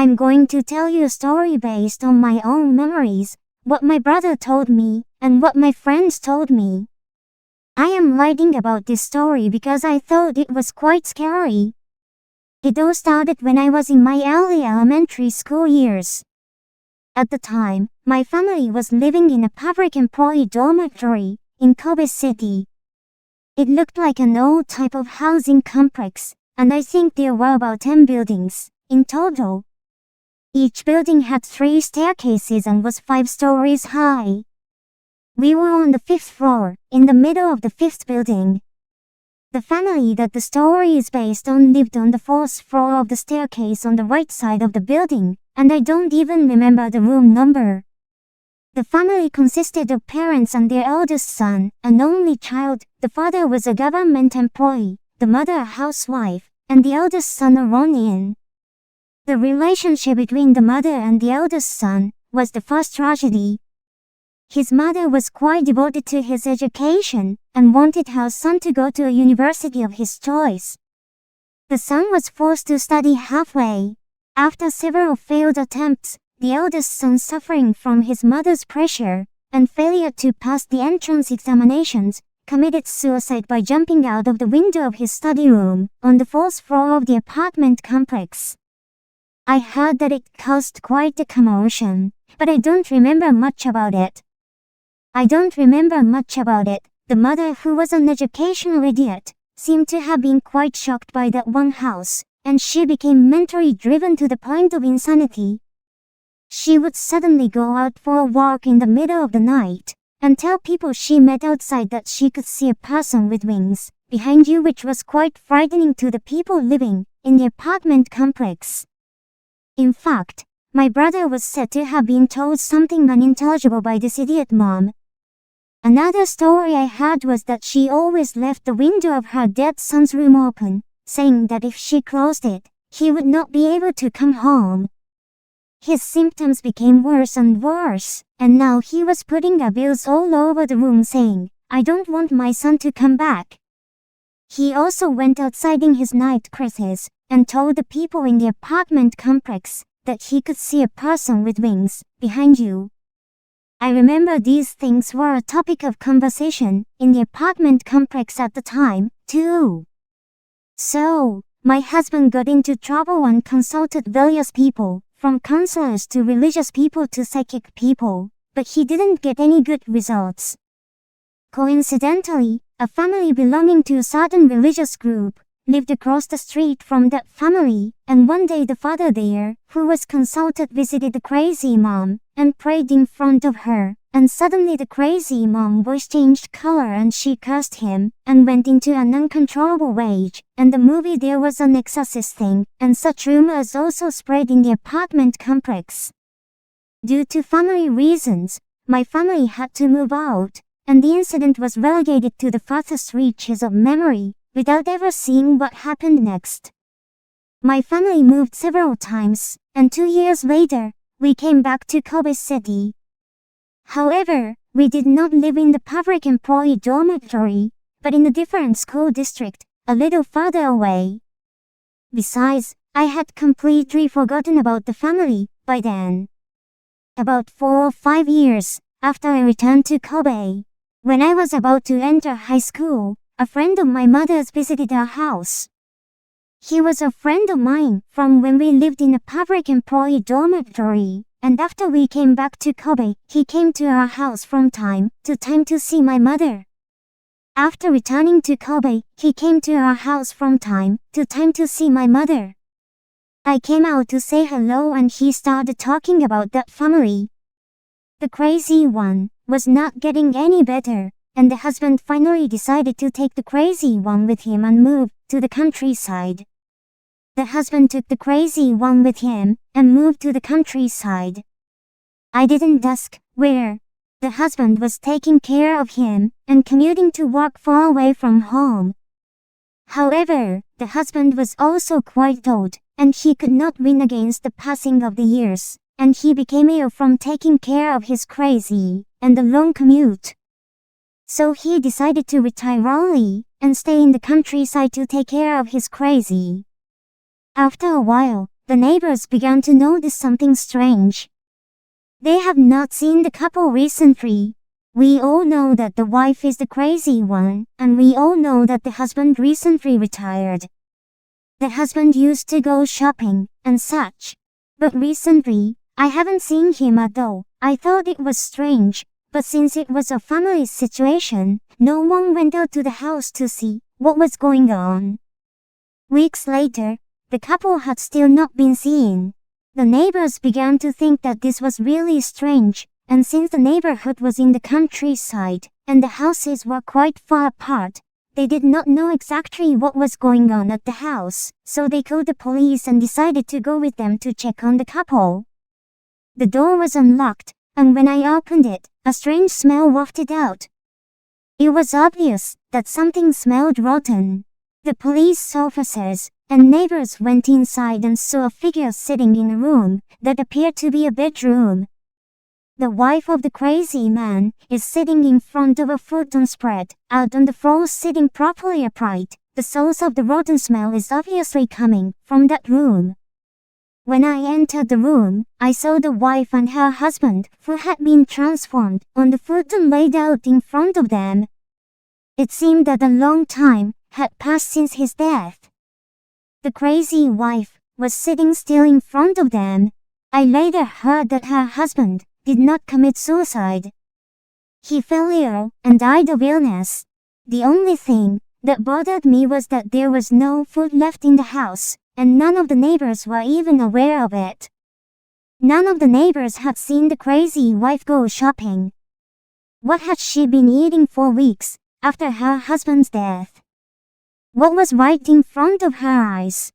I'm going to tell you a story based on my own memories, what my brother told me, and what my friends told me. I am writing about this story because I thought it was quite scary. It all started when I was in my early elementary school years. At the time, my family was living in a public employee dormitory in Kobe City. It looked like an old type of housing complex, and I think there were about 10 buildings in total. Each building had 3 staircases and was 5 stories high. We were on the 5th floor, in the middle of the 5th building. The family that the story is based on lived on the 4th floor of the staircase on the right side of the building, and I don't even remember the room number. The family consisted of parents and their eldest son, an only child. The father was a government employee, the mother a housewife, and the eldest son a ronin. The relationship between the mother and the eldest son was the first tragedy. His mother was quite devoted to his education and wanted her son to go to a university of his choice. The son was forced to study halfway. After several failed attempts, the eldest son, suffering from his mother's pressure and failure to pass the entrance examinations, committed suicide by jumping out of the window of his study room on the 4th floor of the apartment complex. I heard that it caused quite a commotion, but I don't remember much about it. The mother, who was an educational idiot, seemed to have been quite shocked by that one house, and she became mentally driven to the point of insanity. She would suddenly go out for a walk in the middle of the night and tell people she met outside that she could see a person with wings behind you, which was quite frightening to the people living in the apartment complex. In fact, my brother was said to have been told something unintelligible by this idiot mom. Another story I heard was that she always left the window of her dead son's room open, saying that if she closed it, he would not be able to come home. His symptoms became worse and worse, and now he was putting bills all over the room saying, "I don't want my son to come back." He also went outside in his night crisis and told the people in the apartment complex that he could see a person with wings behind you. I remember these things were a topic of conversation in the apartment complex at the time, too. So, my husband got into trouble and consulted various people, from counselors to religious people to psychic people, but he didn't get any good results. Coincidentally, a family belonging to a certain religious group lived across the street from that family, and one day the father there, who was consulted, visited the crazy mom and prayed in front of her, and suddenly the crazy mom voice changed color and she cursed him and went into an uncontrollable rage, and the movie there was an exorcist thing, and such rumors also spread in the apartment complex. Due to family reasons, my family had to move out, and the incident was relegated to the farthest reaches of memory, without ever seeing what happened next. My family moved several times, and 2 years later, we came back to Kobe City. However, we did not live in the public employee dormitory, but in a different school district, a little farther away. Besides, I had completely forgotten about the family by then. About 4 or 5 years after I returned to Kobe, when I was about to enter high school, a friend of my mother's visited our house. He was a friend of mine from when we lived in a public employee dormitory, and after we came back to Kobe, he came to our house from time to time to see my mother. After returning to Kobe, he came to our house from time to time to see my mother. I came out to say hello and he started talking about that family. The crazy one was not getting any better, and the husband finally decided to take the crazy one with him and move to the countryside. The husband took the crazy one with him and moved to the countryside. I didn't ask where. The husband was taking care of him and commuting to work far away from home. However, the husband was also quite old, and he could not win against the passing of the years, and he became ill from taking care of his crazy and the long commute. So he decided to retire early and stay in the countryside to take care of his crazy. After a while, the neighbors began to notice something strange. They have not seen the couple recently. We all know that the wife is the crazy one, and we all know that the husband recently retired. The husband used to go shopping, and such. But recently, I haven't seen him at all. I thought it was strange, but since it was a family situation, no one went out to the house to see what was going on. Weeks later, the couple had still not been seen. The neighbors began to think that this was really strange, and since the neighborhood was in the countryside, and the houses were quite far apart, they did not know exactly what was going on at the house, so they called the police and decided to go with them to check on the couple. The door was unlocked, and when I opened it, a strange smell wafted out. It was obvious that something smelled rotten. The police officers and neighbors went inside and saw a figure sitting in a room that appeared to be a bedroom. The wife of the crazy man is sitting in front of a futon spread out on the floor, sitting properly upright. The source of the rotten smell is obviously coming from that room. When I entered the room, I saw the wife and her husband, who had been transformed, on the futon laid out in front of them. It seemed that a long time had passed since his death. The crazy wife was sitting still in front of them. I later heard that her husband did not commit suicide. He fell ill and died of illness. The only thing that bothered me was that there was no food left in the house, and none of the neighbors were even aware of it. None of the neighbors had seen the crazy wife go shopping. What had she been eating for weeks after her husband's death? What was right in front of her eyes?